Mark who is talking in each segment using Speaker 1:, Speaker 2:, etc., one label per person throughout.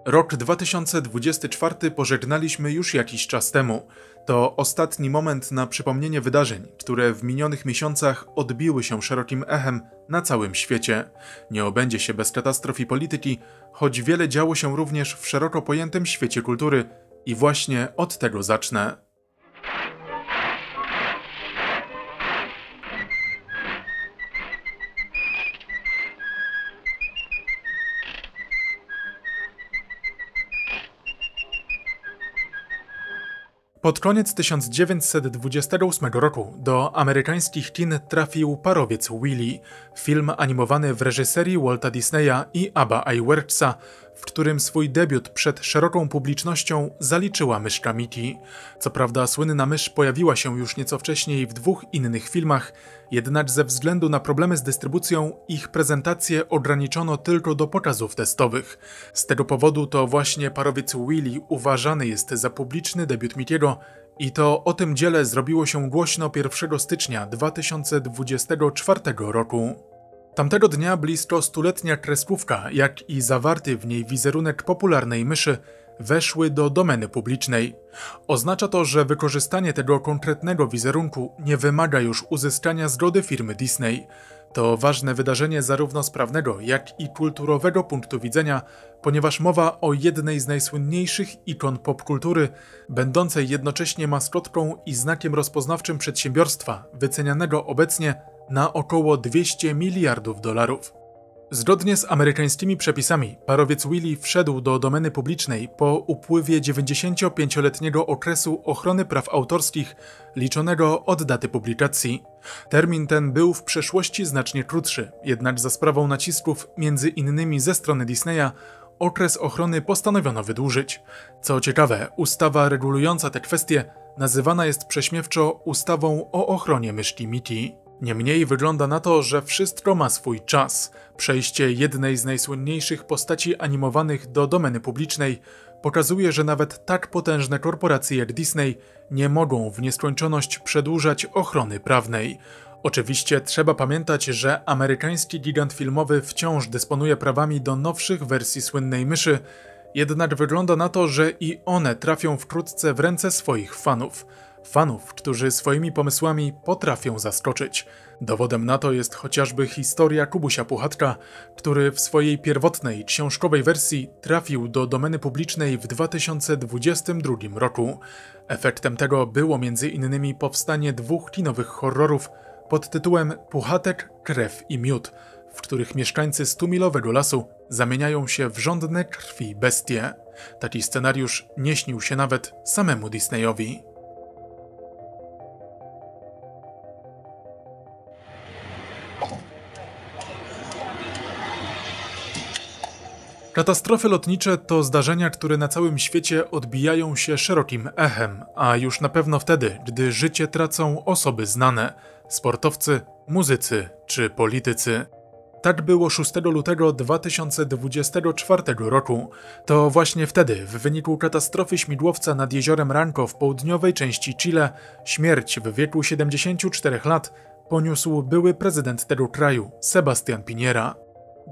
Speaker 1: Rok 2024 pożegnaliśmy już jakiś czas temu. To ostatni moment na przypomnienie wydarzeń, które w minionych miesiącach odbiły się szerokim echem na całym świecie. Nie obędzie się bez katastrof i polityki, choć wiele działo się również w szeroko pojętym świecie kultury. I właśnie od tego zacznę. Pod koniec 1928 roku do amerykańskich kin trafił Parowiec Willy, film animowany w reżyserii Walta Disneya i Abba Iwerksa, w którym swój debiut przed szeroką publicznością zaliczyła myszka Mickey. Co prawda słynna mysz pojawiła się już nieco wcześniej w dwóch innych filmach, jednak ze względu na problemy z dystrybucją ich prezentację ograniczono tylko do pokazów testowych. Z tego powodu to właśnie Parowiec Willy uważany jest za publiczny debiut Mickey'ego i to o tym dziele zrobiło się głośno 1 stycznia 2024 roku. Tamtego dnia blisko stuletnia kreskówka, jak i zawarty w niej wizerunek popularnej myszy, weszły do domeny publicznej. Oznacza to, że wykorzystanie tego konkretnego wizerunku nie wymaga już uzyskania zgody firmy Disney. To ważne wydarzenie zarówno z prawnego, jak i kulturowego punktu widzenia, ponieważ mowa o jednej z najsłynniejszych ikon popkultury, będącej jednocześnie maskotką i znakiem rozpoznawczym przedsiębiorstwa, wycenianego obecnie na około 200 miliardów dolarów. Zgodnie z amerykańskimi przepisami, Parowiec Willy wszedł do domeny publicznej po upływie 95-letniego okresu ochrony praw autorskich, liczonego od daty publikacji. Termin ten był w przeszłości znacznie krótszy, jednak za sprawą nacisków między innymi ze strony Disneya okres ochrony postanowiono wydłużyć. Co ciekawe, ustawa regulująca te kwestie nazywana jest prześmiewczo ustawą o ochronie myszki Mickey. Niemniej wygląda na to, że wszystko ma swój czas. Przejście jednej z najsłynniejszych postaci animowanych do domeny publicznej pokazuje, że nawet tak potężne korporacje jak Disney nie mogą w nieskończoność przedłużać ochrony prawnej. Oczywiście trzeba pamiętać, że amerykański gigant filmowy wciąż dysponuje prawami do nowszych wersji słynnej myszy, jednak wygląda na to, że i one trafią wkrótce w ręce swoich fanów. Fanów, którzy swoimi pomysłami potrafią zaskoczyć. Dowodem na to jest chociażby historia Kubusia Puchatka, który w swojej pierwotnej książkowej wersji trafił do domeny publicznej w 2022 roku. Efektem tego było m.in. powstanie dwóch kinowych horrorów pod tytułem Puchatek, Krew i Miód, w których mieszkańcy 100-milowego lasu zamieniają się w żądne krwi bestie. Taki scenariusz nie śnił się nawet samemu Disneyowi. Katastrofy lotnicze to zdarzenia, które na całym świecie odbijają się szerokim echem, a już na pewno wtedy, gdy życie tracą osoby znane, sportowcy, muzycy czy politycy. Tak było 6 lutego 2024 roku. To właśnie wtedy, w wyniku katastrofy śmigłowca nad jeziorem Ranco w południowej części Chile, śmierć w wieku 74 lat poniósł były prezydent tego kraju, Sebastián Piñera.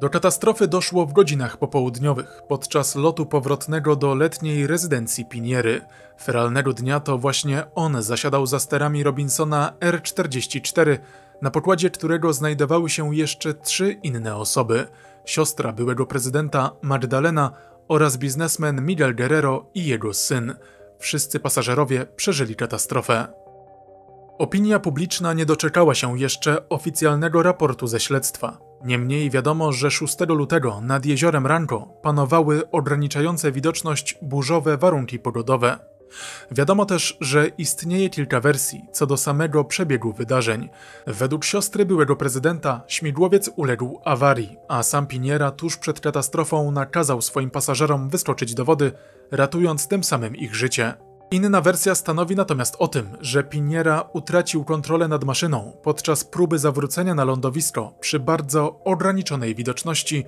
Speaker 1: Do katastrofy doszło w godzinach popołudniowych, podczas lotu powrotnego do letniej rezydencji Piniery. Feralnego dnia to właśnie on zasiadał za sterami Robinsona R-44, na pokładzie którego znajdowały się jeszcze 3 inne osoby: siostra byłego prezydenta Magdalena oraz biznesmen Miguel Guerrero i jego syn. Wszyscy pasażerowie przeżyli katastrofę. Opinia publiczna nie doczekała się jeszcze oficjalnego raportu ze śledztwa. Niemniej wiadomo, że 6 lutego nad jeziorem Ranco panowały ograniczające widoczność burzowe warunki pogodowe. Wiadomo też, że istnieje kilka wersji co do samego przebiegu wydarzeń. Według siostry byłego prezydenta śmigłowiec uległ awarii, a sam Piñera tuż przed katastrofą nakazał swoim pasażerom wyskoczyć do wody, ratując tym samym ich życie. Inna wersja stanowi natomiast o tym, że Piñera utracił kontrolę nad maszyną podczas próby zawrócenia na lądowisko przy bardzo ograniczonej widoczności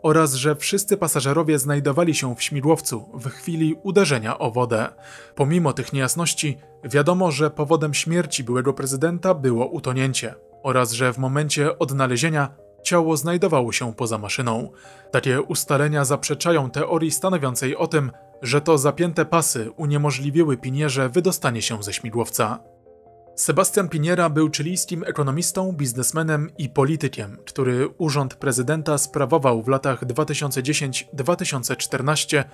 Speaker 1: oraz że wszyscy pasażerowie znajdowali się w śmigłowcu w chwili uderzenia o wodę. Pomimo tych niejasności, wiadomo, że powodem śmierci byłego prezydenta było utonięcie. oraz że w momencie odnalezienia ciało znajdowało się poza maszyną. Takie ustalenia zaprzeczają teorii stanowiącej o tym, że to zapięte pasy uniemożliwiły Pinierze wydostanie się ze śmigłowca. Sebastian Piniera był chilijskim ekonomistą, biznesmenem i politykiem, który urząd prezydenta sprawował w latach 2010-2014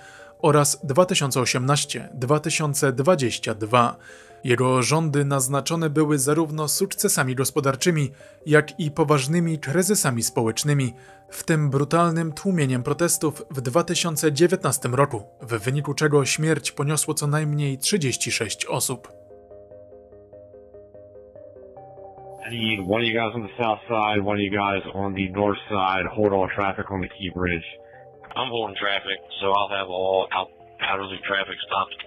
Speaker 1: oraz 2018-2022. Jego rządy naznaczone były zarówno sukcesami gospodarczymi, jak i poważnymi kryzysami społecznymi, w tym brutalnym tłumieniem protestów w 2019 roku, w wyniku czego śmierć poniosło co najmniej 36 osób.
Speaker 2: I need one of you guys on the south side, one of you guys on the north side, hold all traffic on the Key Bridge.
Speaker 3: I'm holding traffic, so I'll have all out-of-the traffic stopped.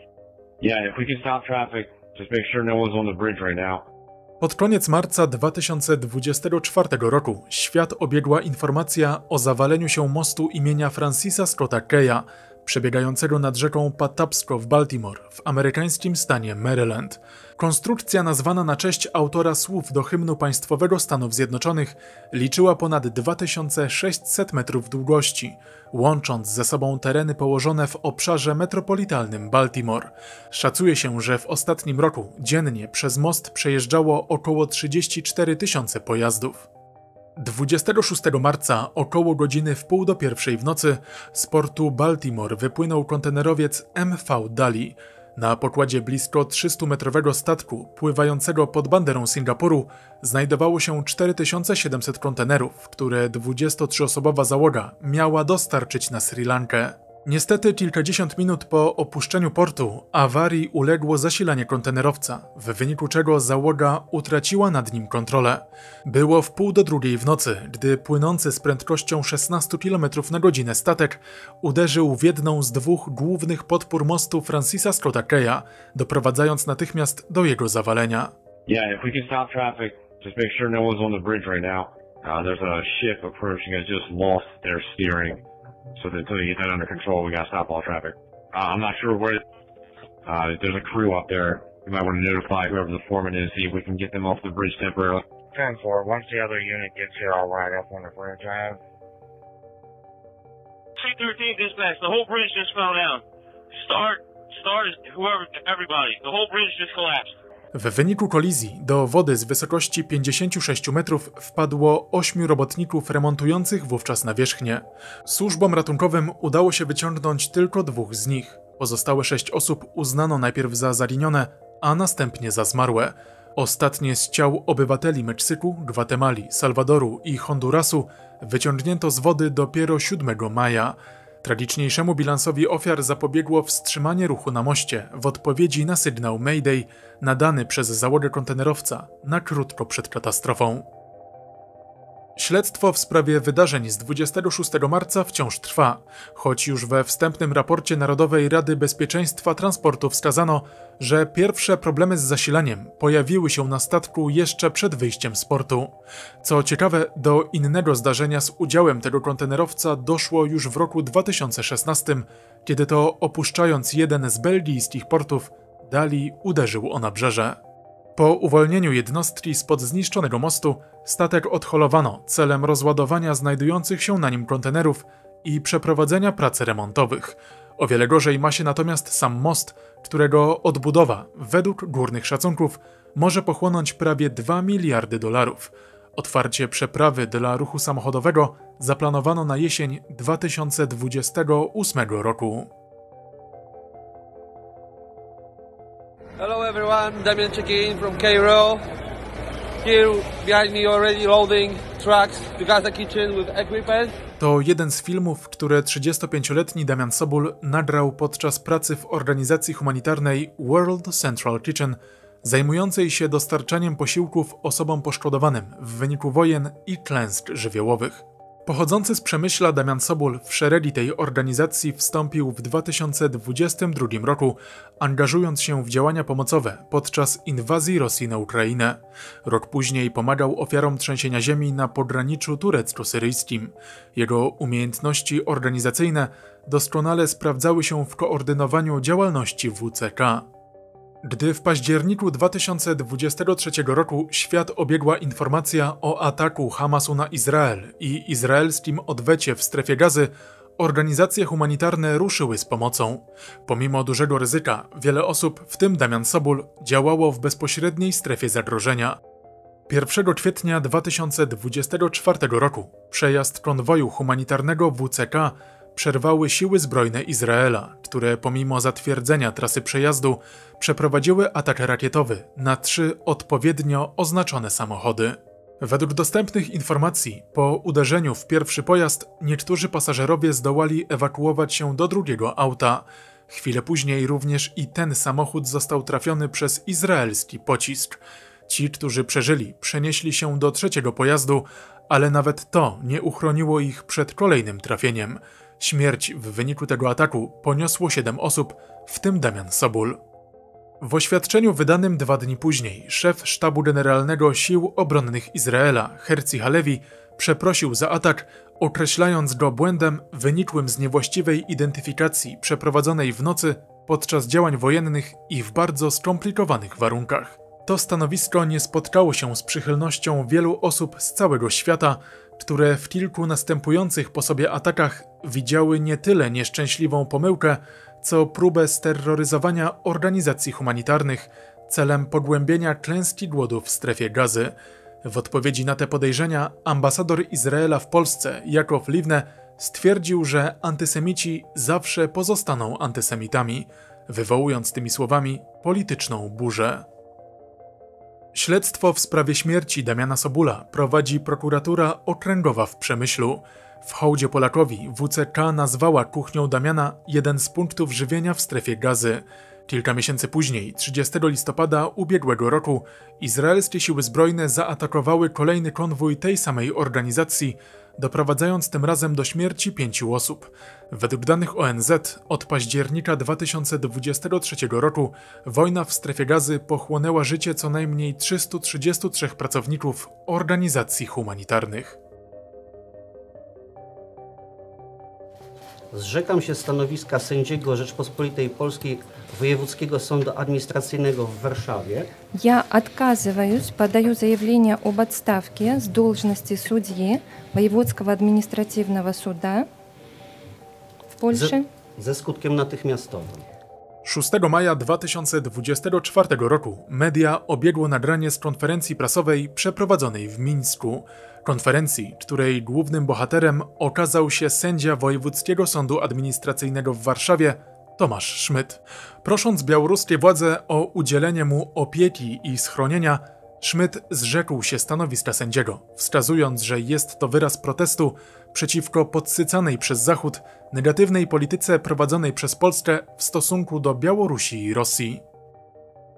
Speaker 2: Yeah, if we can stop traffic, just make sure no one's on the bridge right now.
Speaker 1: Pod koniec marca 2024 roku świat obiegła informacja o zawaleniu się mostu imienia Francisa Scotta Keya, przebiegającego nad rzeką Patapsco w Baltimore, w amerykańskim stanie Maryland. Konstrukcja nazwana na cześć autora słów do hymnu państwowego Stanów Zjednoczonych liczyła ponad 2600 metrów długości, łącząc ze sobą tereny położone w obszarze metropolitalnym Baltimore. Szacuje się, że w ostatnim roku dziennie przez most przejeżdżało około 34 000 pojazdów. 26 marca około godziny 12:30 w nocy z portu Baltimore wypłynął kontenerowiec MV Dali. Na pokładzie blisko 300-metrowego statku pływającego pod banderą Singapuru znajdowało się 4700 kontenerów, które 23-osobowa załoga miała dostarczyć na Sri Lankę. Niestety kilkadziesiąt minut po opuszczeniu portu awarii uległo zasilanie kontenerowca, w wyniku czego załoga utraciła nad nim kontrolę. Było w 1:30 w nocy, gdy płynący z prędkością 16 km na godzinę statek uderzył w jedną z dwóch głównych podpór mostu Francisa Scotta Keya, doprowadzając natychmiast do jego zawalenia.
Speaker 2: Yeah, if we can stop traffic, just make sure no one's on the bridge right now. There's a ship approaching that just lost their steering. So until you get that under control, we gotta stop all traffic. I'm not sure where. There's a crew up there. You might want to notify whoever the foreman is, see if we can get them off the bridge temporarily.
Speaker 4: 10-4, once the other unit gets here, I'll ride up on the bridge. I have.
Speaker 3: C-13 dispatch, the whole bridge just fell down. Start, whoever, everybody. The whole bridge just collapsed.
Speaker 1: W wyniku kolizji do wody z wysokości 56 metrów wpadło 8 robotników remontujących wówczas nawierzchnię. Służbom ratunkowym udało się wyciągnąć tylko 2 z nich. Pozostałe 6 osób uznano najpierw za zaginione, a następnie za zmarłe. Ostatnie z ciał obywateli Meksyku, Gwatemali, Salwadoru i Hondurasu wyciągnięto z wody dopiero 7 maja. Tragiczniejszemu bilansowi ofiar zapobiegło wstrzymanie ruchu na moście w odpowiedzi na sygnał Mayday nadany przez załogę kontenerowca na krótko przed katastrofą. Śledztwo w sprawie wydarzeń z 26 marca wciąż trwa, choć już we wstępnym raporcie Narodowej Rady Bezpieczeństwa Transportu wskazano, że pierwsze problemy z zasilaniem pojawiły się na statku jeszcze przed wyjściem z portu. Co ciekawe, do innego zdarzenia z udziałem tego kontenerowca doszło już w roku 2016, kiedy to opuszczając jeden z belgijskich portów, Dali uderzył o nabrzeże. Po uwolnieniu jednostki spod zniszczonego mostu, statek odholowano celem rozładowania znajdujących się na nim kontenerów i przeprowadzenia prac remontowych. O wiele gorzej ma się natomiast sam most, którego odbudowa, według górnych szacunków, może pochłonąć prawie $2 miliardy. Otwarcie przeprawy dla ruchu samochodowego zaplanowano na jesień 2028 roku.
Speaker 5: Hello everyone, Damian checking from Cairo. Here behind me already loading trucks to Gaza Kitchen with equipment.
Speaker 1: To jeden z filmów, które 35-letni Damian Sobul nagrał podczas pracy w organizacji humanitarnej World Central Kitchen, zajmującej się dostarczaniem posiłków osobom poszkodowanym w wyniku wojen i klęsk żywiołowych. Pochodzący z Przemyśla Damian Sobul w szeregi tej organizacji wstąpił w 2022 roku, angażując się w działania pomocowe podczas inwazji Rosji na Ukrainę. Rok później pomagał ofiarom trzęsienia ziemi na pograniczu turecko-syryjskim. Jego umiejętności organizacyjne doskonale sprawdzały się w koordynowaniu działalności WCK. Gdy w październiku 2023 roku świat obiegła informacja o ataku Hamasu na Izrael i izraelskim odwecie w strefie Gazy, organizacje humanitarne ruszyły z pomocą. Pomimo dużego ryzyka, wiele osób, w tym Damian Sobul, działało w bezpośredniej strefie zagrożenia. 1 kwietnia 2024 roku przejazd konwoju humanitarnego WCK przerwały siły zbrojne Izraela, które pomimo zatwierdzenia trasy przejazdu przeprowadziły atak rakietowy na 3 odpowiednio oznaczone samochody. Według dostępnych informacji, po uderzeniu w pierwszy pojazd niektórzy pasażerowie zdołali ewakuować się do drugiego auta. Chwilę później również i ten samochód został trafiony przez izraelski pocisk. Ci, którzy przeżyli, przenieśli się do trzeciego pojazdu, ale nawet to nie uchroniło ich przed kolejnym trafieniem. Śmierć w wyniku tego ataku poniosło 7 osób, w tym Damian Sobul. W oświadczeniu wydanym 2 dni później szef Sztabu Generalnego Sił Obronnych Izraela, Herzi Halevi, przeprosił za atak, określając go błędem wynikłym z niewłaściwej identyfikacji przeprowadzonej w nocy podczas działań wojennych i w bardzo skomplikowanych warunkach. To stanowisko nie spotkało się z przychylnością wielu osób z całego świata, które w kilku następujących po sobie atakach widziały nie tyle nieszczęśliwą pomyłkę, co próbę sterroryzowania organizacji humanitarnych celem pogłębienia klęski głodu w strefie Gazy. W odpowiedzi na te podejrzenia ambasador Izraela w Polsce, Jakow Livne, stwierdził, że antysemici zawsze pozostaną antysemitami, wywołując tymi słowami polityczną burzę. Śledztwo w sprawie śmierci Damiana Sobula prowadzi prokuratura okręgowa w Przemyślu. W hołdzie Polakowi WCK nazwała kuchnią Damiana jeden z punktów żywienia w strefie Gazy. Kilka miesięcy później, 30 listopada ubiegłego roku, izraelskie siły zbrojne zaatakowały kolejny konwój tej samej organizacji, doprowadzając tym razem do śmierci 5 osób. Według danych ONZ od października 2023 roku wojna w strefie Gazy pochłonęła życie co najmniej 333 pracowników organizacji humanitarnych.
Speaker 6: Zrzekam się stanowiska sędziego Rzeczpospolitej Polskiej Wojewódzkiego Sądu Административного в Warszawie.
Speaker 7: Я отказываюсь, подаю заявление об отставке с должности судьи Воеводского административного суда w Polsce.
Speaker 6: Ze skutkiem natychmiastowym.
Speaker 1: 6 maja 2024 roku media obiegło nagranie z konferencji prasowej przeprowadzonej w Mińsku. Konferencji, której głównym bohaterem okazał się sędzia Wojewódzkiego Sądu Administracyjnego w Warszawie, Tomasz Szmyt. Prosząc białoruskie władze o udzielenie mu opieki i schronienia, Szmyt zrzekł się stanowiska sędziego, wskazując, że jest to wyraz protestu przeciwko podsycanej przez Zachód negatywnej polityce prowadzonej przez Polskę w stosunku do Białorusi i Rosji.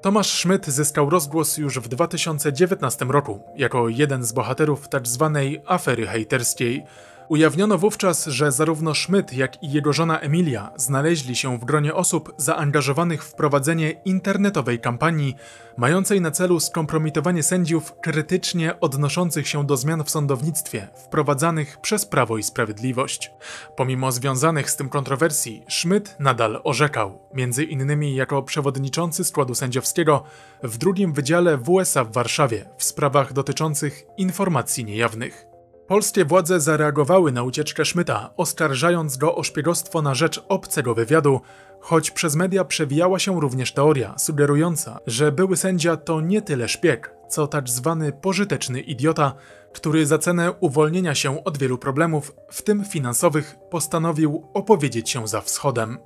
Speaker 1: Tomasz Szmyt zyskał rozgłos już w 2019 roku jako jeden z bohaterów tzw. afery hejterskiej. Ujawniono wówczas, że zarówno Szmyt, jak i jego żona Emilia znaleźli się w gronie osób zaangażowanych w prowadzenie internetowej kampanii mającej na celu skompromitowanie sędziów krytycznie odnoszących się do zmian w sądownictwie wprowadzanych przez Prawo i Sprawiedliwość. Pomimo związanych z tym kontrowersji, Szmyt nadal orzekał, między innymi jako przewodniczący składu sędziowskiego w drugim Wydziale WSA w Warszawie w sprawach dotyczących informacji niejawnych. Polskie władze zareagowały na ucieczkę Szmyta, oskarżając go o szpiegostwo na rzecz obcego wywiadu, choć przez media przewijała się również teoria sugerująca, że były sędzia to nie tyle szpieg, co tak zwany pożyteczny idiota, który za cenę uwolnienia się od wielu problemów, w tym finansowych, postanowił opowiedzieć się za Wschodem.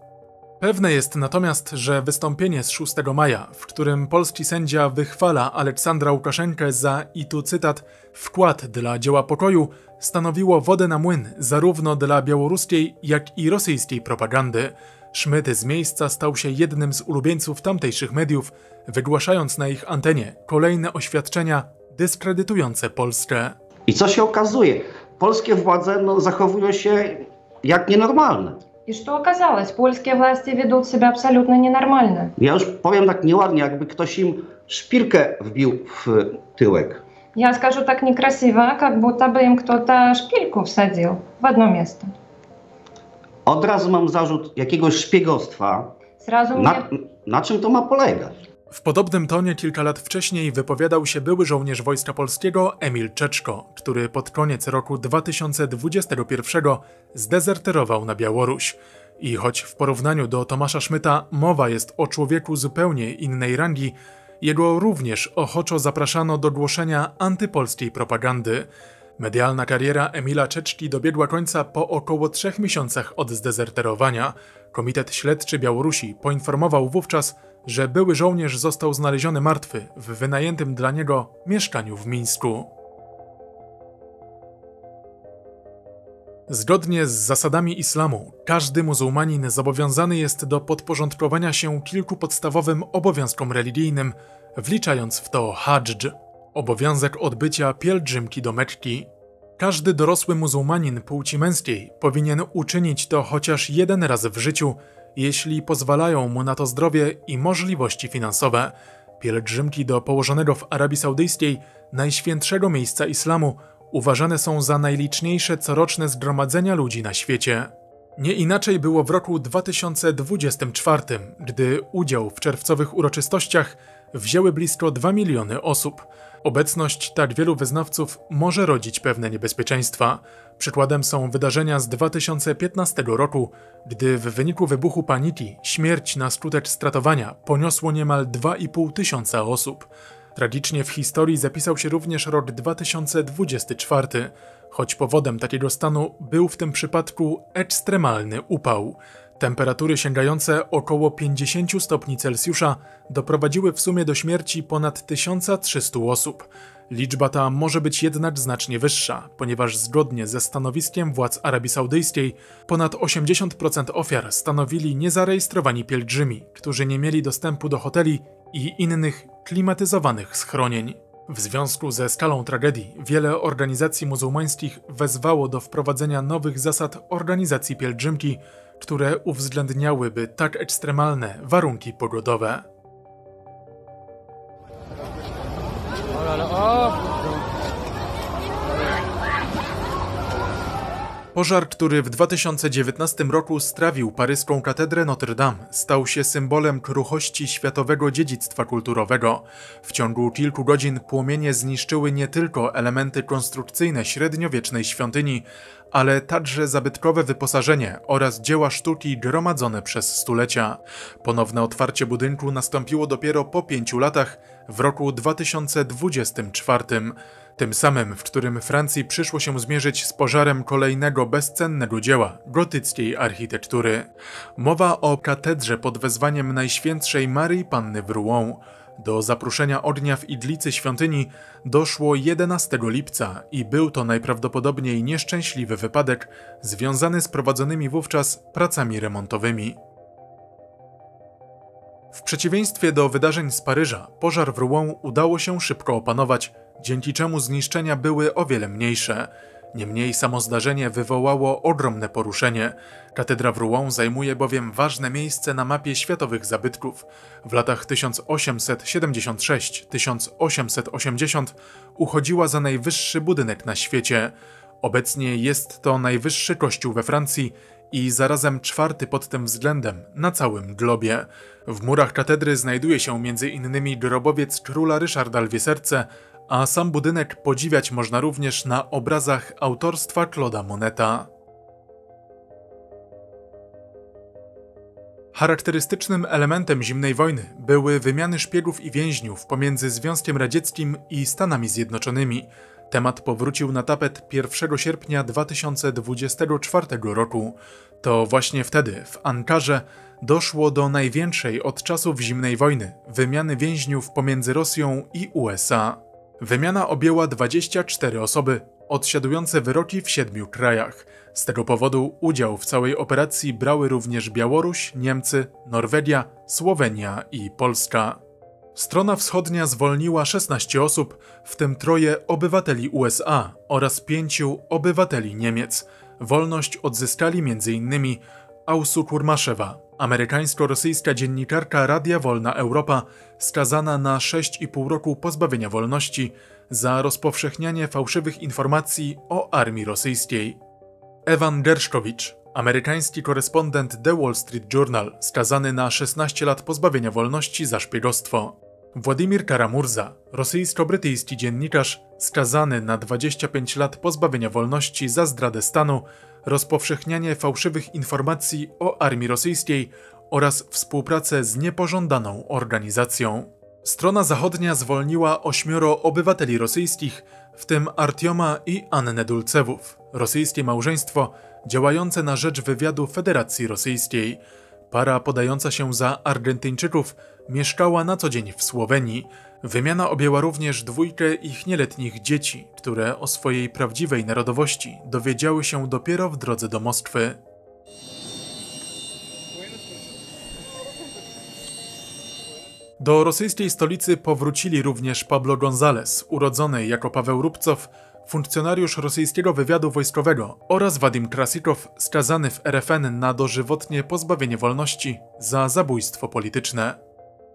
Speaker 1: Pewne jest natomiast, że wystąpienie z 6 maja, w którym polski sędzia wychwala Aleksandra Łukaszenkę za, i tu cytat, wkład dla dzieła pokoju, stanowiło wodę na młyn zarówno dla białoruskiej, jak i rosyjskiej propagandy. Szmyt z miejsca stał się jednym z ulubieńców tamtejszych mediów, wygłaszając na ich antenie kolejne oświadczenia dyskredytujące Polskę.
Speaker 6: I co się okazuje? Polskie władze zachowują się jak nienormalne.
Speaker 7: И что оказалось? Польские власти ведут себя абсолютно ненормально.
Speaker 6: Ja już powiem tak nieładnie, jakby ktoś im szpilkę wbił w tyłek.
Speaker 7: Я скажу так некрасиво, как будто бы им кто-то шпильку всадил в одно место.
Speaker 6: Od razu mam zarzut jakiegoś szpiegostwa.
Speaker 7: Сразу мне...
Speaker 6: Na czym to ma polegać?
Speaker 1: W podobnym tonie kilka lat wcześniej wypowiadał się były żołnierz Wojska Polskiego Emil Czeczko, który pod koniec roku 2021 zdezerterował na Białoruś. I choć w porównaniu do Tomasza Szmyta mowa jest o człowieku zupełnie innej rangi, jego również ochoczo zapraszano do głoszenia antypolskiej propagandy. Medialna kariera Emila Czeczki dobiegła końca po około 3 miesiącach od zdezerterowania. Komitet Śledczy Białorusi poinformował wówczas, że były żołnierz został znaleziony martwy w wynajętym dla niego mieszkaniu w Mińsku. Zgodnie z zasadami islamu, każdy muzułmanin zobowiązany jest do podporządkowania się kilku podstawowym obowiązkom religijnym, wliczając w to hadżdż, obowiązek odbycia pielgrzymki do Mekki. Każdy dorosły muzułmanin płci męskiej powinien uczynić to chociaż jeden raz w życiu, jeśli pozwalają mu na to zdrowie i możliwości finansowe. Pielgrzymki do położonego w Arabii Saudyjskiej najświętszego miejsca islamu uważane są za najliczniejsze coroczne zgromadzenia ludzi na świecie. Nie inaczej było w roku 2024, gdy udział w czerwcowych uroczystościach wzięły blisko 2 miliony osób. Obecność tak wielu wyznawców może rodzić pewne niebezpieczeństwa. Przykładem są wydarzenia z 2015 roku, gdy w wyniku wybuchu paniki śmierć na skutek stratowania poniosło niemal 2,5 tysiąca osób. Tragicznie w historii zapisał się również rok 2024, choć powodem takiego stanu był w tym przypadku ekstremalny upał. Temperatury sięgające około 50 stopni Celsjusza doprowadziły w sumie do śmierci ponad 1300 osób. Liczba ta może być jednak znacznie wyższa, ponieważ zgodnie ze stanowiskiem władz Arabii Saudyjskiej ponad 80% ofiar stanowili niezarejestrowani pielgrzymi, którzy nie mieli dostępu do hoteli i innych klimatyzowanych schronień. W związku ze skalą tragedii wiele organizacji muzułmańskich wezwało do wprowadzenia nowych zasad organizacji pielgrzymki, które uwzględniałyby tak ekstremalne warunki pogodowe. Pożar, który w 2019 roku strawił paryską katedrę Notre Dame, stał się symbolem kruchości światowego dziedzictwa kulturowego. W ciągu kilku godzin płomienie zniszczyły nie tylko elementy konstrukcyjne średniowiecznej świątyni, ale także zabytkowe wyposażenie oraz dzieła sztuki gromadzone przez stulecia. Ponowne otwarcie budynku nastąpiło dopiero po 5 latach, w roku 2024. Tym samym, w którym Francji przyszło się zmierzyć z pożarem kolejnego bezcennego dzieła gotyckiej architektury. Mowa o katedrze pod wezwaniem Najświętszej Maryi Panny w Rouen. Do zapruszenia ognia w iglicy świątyni doszło 11 lipca i był to najprawdopodobniej nieszczęśliwy wypadek związany z prowadzonymi wówczas pracami remontowymi. W przeciwieństwie do wydarzeń z Paryża, pożar w Rouen udało się szybko opanować, dzięki czemu zniszczenia były o wiele mniejsze. Niemniej samo zdarzenie wywołało ogromne poruszenie. Katedra w Rouen zajmuje bowiem ważne miejsce na mapie światowych zabytków. W latach 1876-1880 uchodziła za najwyższy budynek na świecie. Obecnie jest to najwyższy kościół we Francji i zarazem 4. pod tym względem na całym globie. W murach katedry znajduje się m.in. grobowiec króla Ryszarda Lwie Serce, a sam budynek podziwiać można również na obrazach autorstwa Claude'a Moneta. Charakterystycznym elementem zimnej wojny były wymiany szpiegów i więźniów pomiędzy Związkiem Radzieckim i Stanami Zjednoczonymi. Temat powrócił na tapet 1 sierpnia 2024 roku. To właśnie wtedy w Ankarze doszło do największej od czasów zimnej wojny wymiany więźniów pomiędzy Rosją i USA. Wymiana objęła 24 osoby, odsiadujące wyroki w 7 krajach. Z tego powodu udział w całej operacji brały również Białoruś, Niemcy, Norwegia, Słowenia i Polska. Strona wschodnia zwolniła 16 osób, w tym 3 obywateli USA oraz 5 obywateli Niemiec. Wolność odzyskali m.in. Ausu Kurmaszewa, amerykańsko-rosyjska dziennikarka Radia Wolna Europa, skazana na 6,5 roku pozbawienia wolności za rozpowszechnianie fałszywych informacji o armii rosyjskiej. Ewan Gershkovich, Amerykański korespondent The Wall Street Journal skazany na 16 lat pozbawienia wolności za szpiegostwo. Władimir Kara-Murza, rosyjsko-brytyjski dziennikarz, skazany na 25 lat pozbawienia wolności za zdradę stanu, rozpowszechnianie fałszywych informacji o armii rosyjskiej oraz współpracę z niepożądaną organizacją. Strona zachodnia zwolniła 8 obywateli rosyjskich, w tym Artioma i Annę Dulcewów, rosyjskie małżeństwo działające na rzecz wywiadu Federacji Rosyjskiej. Para podająca się za Argentyńczyków mieszkała na co dzień w Słowenii. Wymiana objęła również 2 ich nieletnich dzieci, które o swojej prawdziwej narodowości dowiedziały się dopiero w drodze do Moskwy. Do rosyjskiej stolicy powrócili również Pablo González, urodzony jako Paweł Rubcow, funkcjonariusz rosyjskiego wywiadu wojskowego, oraz Wadim Krasikow, skazany w RFN na dożywotnie pozbawienie wolności za zabójstwo polityczne.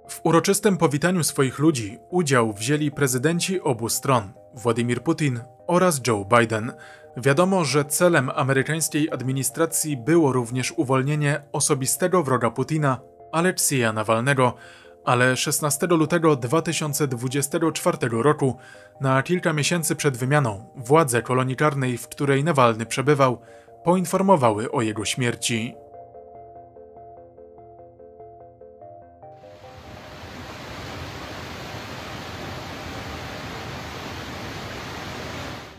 Speaker 1: W uroczystym powitaniu swoich ludzi udział wzięli prezydenci obu stron, Władimir Putin oraz Joe Biden. Wiadomo, że celem amerykańskiej administracji było również uwolnienie osobistego wroga Putina, Aleksieja Nawalnego, ale 16 lutego 2024 roku, na kilka miesięcy przed wymianą, władze kolonii karnej, w której Nawalny przebywał, poinformowały o jego śmierci. –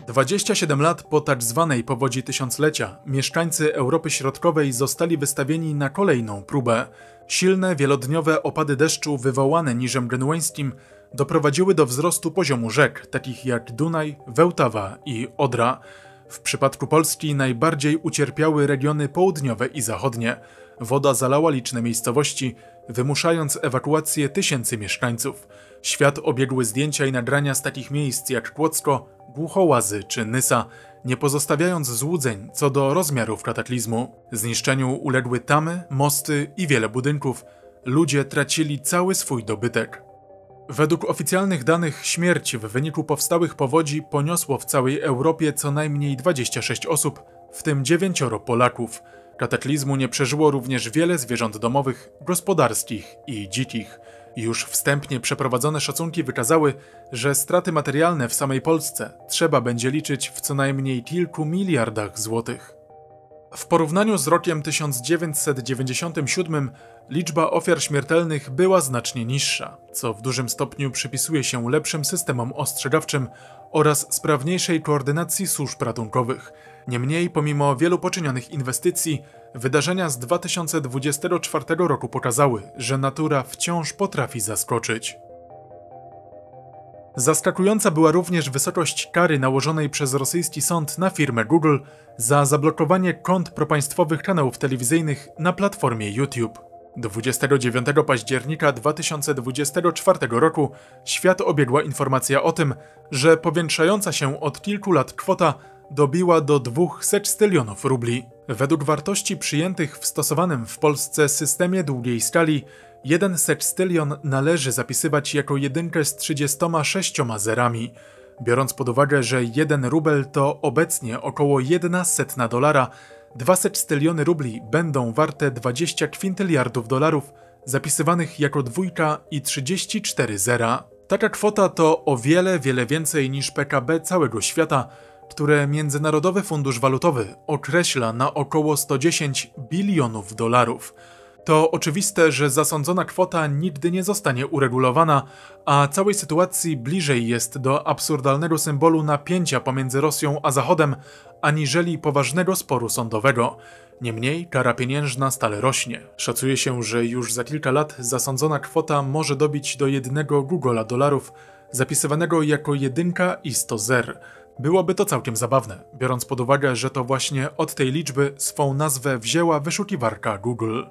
Speaker 1: 27 lat po tzw. powodzi tysiąclecia mieszkańcy Europy Środkowej zostali wystawieni na kolejną próbę. Silne, wielodniowe opady deszczu wywołane niżem genueńskim doprowadziły do wzrostu poziomu rzek, takich jak Dunaj, Wełtawa i Odra. W przypadku Polski najbardziej ucierpiały regiony południowe i zachodnie. Woda zalała liczne miejscowości, wymuszając ewakuację tysięcy mieszkańców. Świat obiegły zdjęcia i nagrania z takich miejsc jak Kłodzko, Głuchołazy czy Nysa, nie pozostawiając złudzeń co do rozmiarów kataklizmu. Zniszczeniu uległy tamy, mosty i wiele budynków. Ludzie tracili cały swój dobytek. Według oficjalnych danych śmierć w wyniku powstałych powodzi poniosło w całej Europie co najmniej 26 osób, w tym 9 Polaków. Kataklizmu nie przeżyło również wiele zwierząt domowych, gospodarskich i dzikich. Już wstępnie przeprowadzone szacunki wykazały, że straty materialne w samej Polsce trzeba będzie liczyć w co najmniej kilku miliardach złotych. W porównaniu z rokiem 1997 liczba ofiar śmiertelnych była znacznie niższa, co w dużym stopniu przypisuje się lepszym systemom ostrzegawczym oraz sprawniejszej koordynacji służb ratunkowych. Niemniej, pomimo wielu poczynionych inwestycji, wydarzenia z 2024 roku pokazały, że natura wciąż potrafi zaskoczyć. Zaskakująca była również wysokość kary nałożonej przez rosyjski sąd na firmę Google za zablokowanie kont propaństwowych kanałów telewizyjnych na platformie YouTube. 29 października 2024 roku świat obiegła informacja o tym, że powiększająca się od kilku lat kwota dobiła do 200 stylionów rubli. Według wartości przyjętych w stosowanym w Polsce systemie długiej skali, 1 sekstylion należy zapisywać jako jedynkę z 36 zerami. Biorąc pod uwagę, że 1 rubel to obecnie około $0,01, 2 sekstyliony rubli będą warte 20 kwintyliardów dolarów, zapisywanych jako dwójka i 34 zera. Taka kwota to o wiele więcej niż PKB całego świata, które Międzynarodowy Fundusz Walutowy określa na około 110 bilionów dolarów. To oczywiste, że zasądzona kwota nigdy nie zostanie uregulowana, a całej sytuacji bliżej jest do absurdalnego symbolu napięcia pomiędzy Rosją a Zachodem, aniżeli poważnego sporu sądowego. Niemniej kara pieniężna stale rośnie. Szacuje się, że już za kilka lat zasądzona kwota może dobić do 1 Google'a dolarów, zapisywanego jako 1 i 100 zer. Byłoby to całkiem zabawne, biorąc pod uwagę, że to właśnie od tej liczby swą nazwę wzięła wyszukiwarka Google.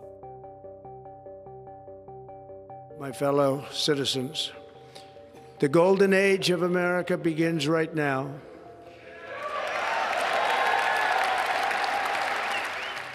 Speaker 8: My fellow citizens, the golden age of America begins right now.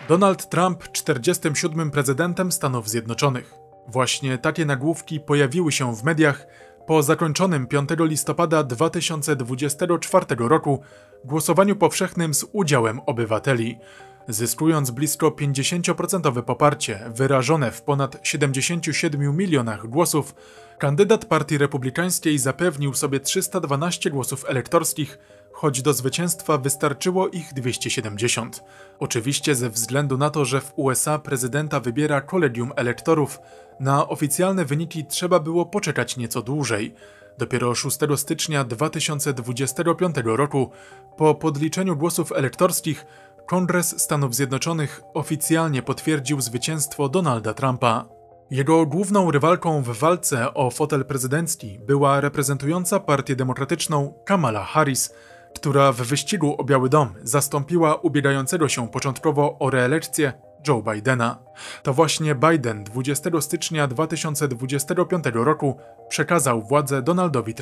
Speaker 1: Donald Trump 47. prezydentem Stanów Zjednoczonych. Właśnie takie nagłówki pojawiły się w mediach po zakończonym 5 listopada 2024 roku głosowaniu powszechnym z udziałem obywateli. Zyskując blisko 50% poparcie wyrażone w ponad 77 milionach głosów, kandydat Partii Republikańskiej zapewnił sobie 312 głosów elektorskich, choć do zwycięstwa wystarczyło ich 270. Oczywiście ze względu na to, że w USA prezydenta wybiera kolegium elektorów, na oficjalne wyniki trzeba było poczekać nieco dłużej. Dopiero 6 stycznia 2025 roku, po podliczeniu głosów elektorskich, Kongres Stanów Zjednoczonych oficjalnie potwierdził zwycięstwo Donalda Trumpa. Jego główną rywalką w walce o fotel prezydencki była reprezentująca Partię Demokratyczną Kamala Harris, która w wyścigu o Biały Dom zastąpiła ubiegającego się początkowo o reelekcję Joe Bidena. To właśnie Biden 20 stycznia 2025 roku przekazał władzę Donaldowi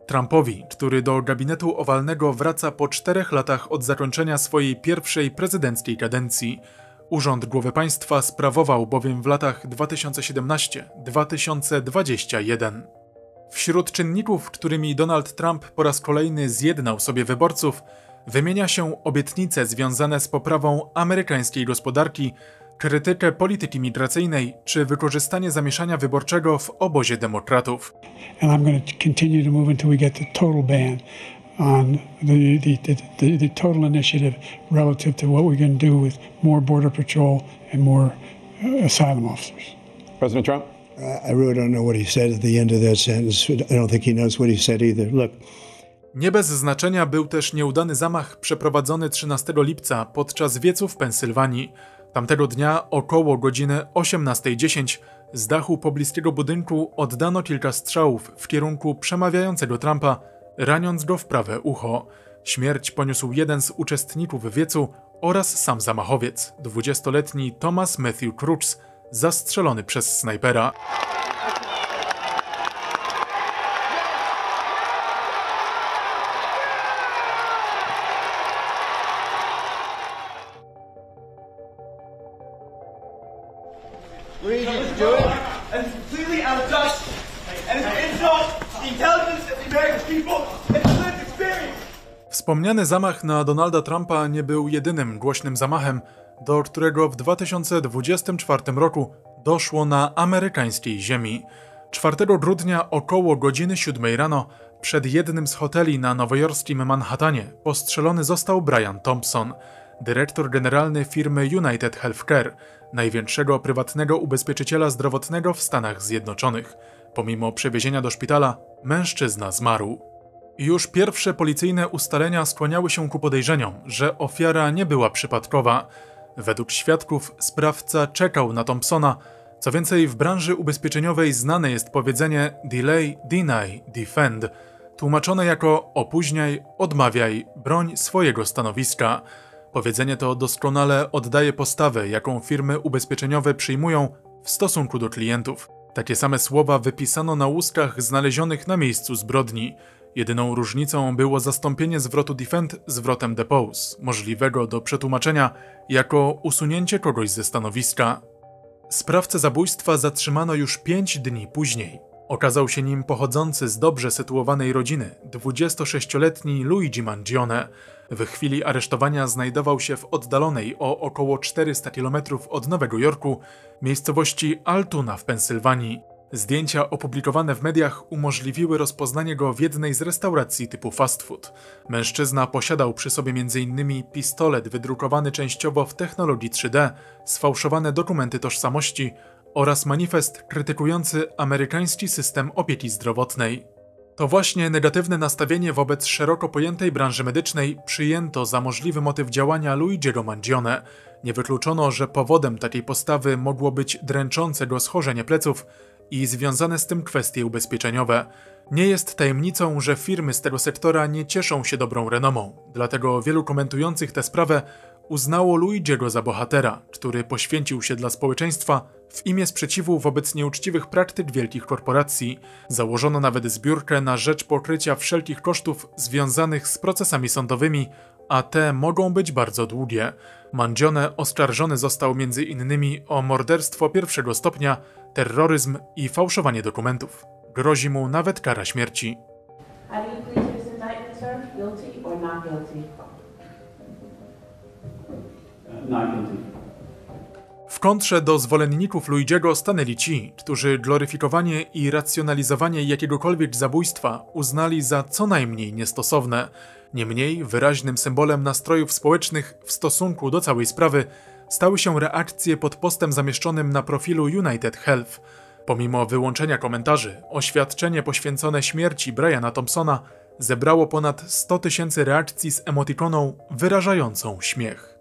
Speaker 1: Trumpowi, który do gabinetu owalnego wraca po 4 latach od zakończenia swojej pierwszej prezydenckiej kadencji. Urząd głowy państwa sprawował bowiem w latach 2017-2021. Wśród czynników, którymi Donald Trump po raz kolejny zjednał sobie wyborców, wymienia się obietnice związane z poprawą amerykańskiej gospodarki, krytykę polityki migracyjnej czy wykorzystanie zamieszania wyborczego w obozie demokratów.
Speaker 9: And I'm going to continue to move until we get the total ban on the total initiative relative to what we're going to do with more border patrol and more asylum officers.
Speaker 10: President Trump?
Speaker 8: I really don't know what he said at the end of that sentence. I don't think he knows what he said either. Look.
Speaker 1: Nie bez znaczenia był też nieudany zamach przeprowadzony 13 lipca podczas wiecu w Pensylwanii. Tamtego dnia około godziny 18:10 z dachu pobliskiego budynku oddano kilka strzałów w kierunku przemawiającego Trumpa, raniąc go w prawe ucho. Śmierć poniósł jeden z uczestników wiecu oraz sam zamachowiec, 20-letni Thomas Matthew Crooks, zastrzelony przez snajpera. Wspomniany zamach na Donalda Trumpa nie był jedynym głośnym zamachem, do którego w 2024 roku doszło na amerykańskiej ziemi. 4 grudnia około godziny 7 rano przed jednym z hoteli na nowojorskim Manhattanie postrzelony został Brian Thompson, dyrektor generalny firmy United Healthcare, największego prywatnego ubezpieczyciela zdrowotnego w Stanach Zjednoczonych. Pomimo przewiezienia do szpitala, mężczyzna zmarł. Już pierwsze policyjne ustalenia skłaniały się ku podejrzeniom, że ofiara nie była przypadkowa. Według świadków sprawca czekał na Thompsona. Co więcej, w branży ubezpieczeniowej znane jest powiedzenie delay, deny, defend, tłumaczone jako opóźniaj, odmawiaj, broń swojego stanowiska. Powiedzenie to doskonale oddaje postawę, jaką firmy ubezpieczeniowe przyjmują w stosunku do klientów. Takie same słowa wypisano na łuskach znalezionych na miejscu zbrodni. Jedyną różnicą było zastąpienie zwrotu defend zwrotem depose, możliwego do przetłumaczenia jako usunięcie kogoś ze stanowiska. Sprawcę zabójstwa zatrzymano już 5 dni później. Okazał się nim pochodzący z dobrze sytuowanej rodziny, 26-letni Luigi Mangione. W chwili aresztowania znajdował się w oddalonej o około 400 km od Nowego Jorku miejscowości Altoona w Pensylwanii. Zdjęcia opublikowane w mediach umożliwiły rozpoznanie go w jednej z restauracji typu fast food. Mężczyzna posiadał przy sobie m.in. pistolet wydrukowany częściowo w technologii 3D, sfałszowane dokumenty tożsamości oraz manifest krytykujący amerykański system opieki zdrowotnej. To właśnie negatywne nastawienie wobec szeroko pojętej branży medycznej przyjęto za możliwy motyw działania Luigiego Mangione. Nie wykluczono, że powodem takiej postawy mogło być dręczące go schorzenie pleców i związane z tym kwestie ubezpieczeniowe. Nie jest tajemnicą, że firmy z tego sektora nie cieszą się dobrą renomą, dlatego wielu komentujących tę sprawę uznało Luigiego za bohatera, który poświęcił się dla społeczeństwa w imię sprzeciwu wobec nieuczciwych praktyk wielkich korporacji. Założono nawet zbiórkę na rzecz pokrycia wszelkich kosztów związanych z procesami sądowymi, a te mogą być bardzo długie. Mangione oskarżony został m.in. o morderstwo pierwszego stopnia, terroryzm i fałszowanie dokumentów. Grozi mu nawet kara śmierci. W kontrze do zwolenników Luigiego stanęli ci, którzy gloryfikowanie i racjonalizowanie jakiegokolwiek zabójstwa uznali za co najmniej niestosowne. Niemniej wyraźnym symbolem nastrojów społecznych w stosunku do całej sprawy stały się reakcje pod postem zamieszczonym na profilu United Health. Pomimo wyłączenia komentarzy, oświadczenie poświęcone śmierci Briana Thompsona zebrało ponad 100 000 reakcji z emotikoną wyrażającą śmiech.